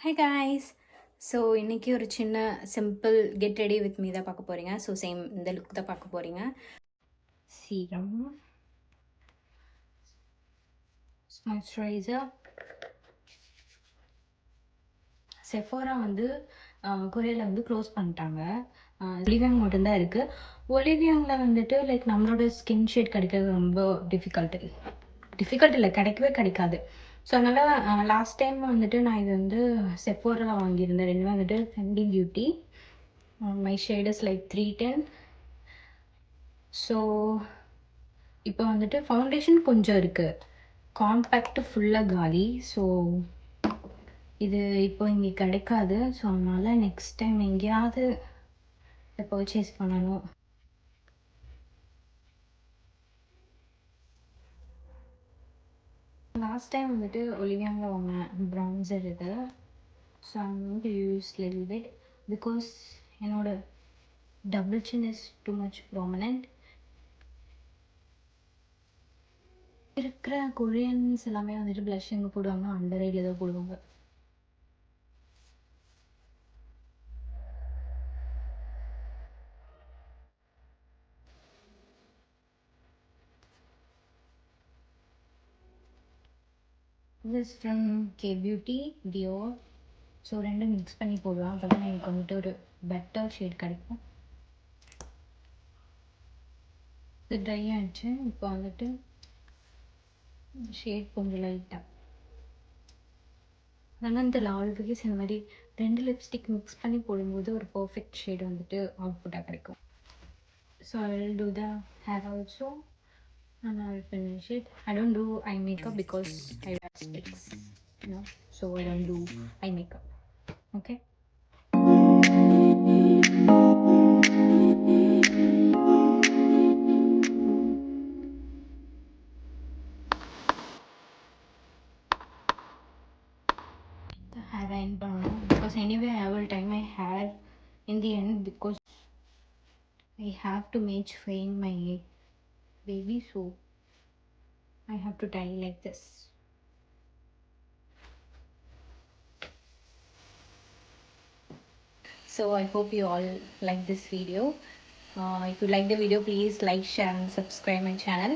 Hi guys. So இன்றைக்கி ஒரு சின்ன simple get ready with me தான் பார்க்க போகிறீங்க. ஸோ சேம் இந்த லுக் தான் பார்க்க போகிறீங்க. சீரம், மாய்ஸ்சரைசர், செஃபோரா வந்து கொரியரில் வந்து க்ளோஸ் பண்ணிட்டாங்க. ஒலிவியாங் மட்டும்தான் இருக்குது. ஒலிவியாங்கில் வந்துட்டு லைக் நம்மளோட ஸ்கின் ஷேட் கிடைக்கிறது ரொம்ப டிஃபிகல்ட் இல்லை, கிடைக்கவே கிடைக்காது. ஸோ அதனால் லாஸ்ட் டைம் வந்துட்டு நான் இது வந்து செஃபோரா வாங்கியிருந்தேன். ரெண்டுமே வந்துட்டு Fenty beauty. My shade is like 310. So இப்போ வந்துட்டு ஃபவுண்டேஷன் கொஞ்சம் இருக்குது, காம்பேக்ட் ஃபுல்லாக காலி. ஸோ இது இப்போ இங்கே கிடைக்காது. ஸோ அதனால் நெக்ஸ்ட் டைம் எங்கேயாவது இதை பர்ச்சேஸ் பண்ணணும். லாஸ்ட் டைம் வந்துட்டு ஒலிவியாங்கில் வாங்கினேன் ப்ரௌன்சர் இது. So I'm going to use little bit because என்னோட double chin is too much prominent. இருக்கிற கொரியன்ஸ் எல்லாமே வந்துட்டு ப்ளஷ் எங்கே போடுவாங்க, அண்டர் ஐடியில் தான் போடுவாங்க. This from K beauty Dior. So ரெண்டும் மிக்ஸ் பண்ணி போடுவேன், அப்போ தான் எனக்கு வந்துட்டு ஒரு பெட்டர் ஷேட் கிடைக்கும். இது ட்ரை ஆகிடுச்சு. இப்போ வந்துட்டு ஷேட் கொஞ்சம் லைட்டாக அதனால் இந்த ஆல்வேஸ் இந்த மாதிரி ரெண்டு லிப்ஸ்டிக் மிக்ஸ் பண்ணி போடும்போது ஒரு பர்ஃபெக்ட் ஷேட் வந்துட்டு அவுட்புட்டாக கிடைக்கும். So I will do the hair also and I will finish it. I don't do eye makeup because I wear specs, you know, so I don't do eye makeup. Okay. The hair I don't, because anyway I will tie my hair in the end because I have to match frame my baby, so I have to tie like this. So I hope you all like this video. If you like the video, please like, share and subscribe my channel.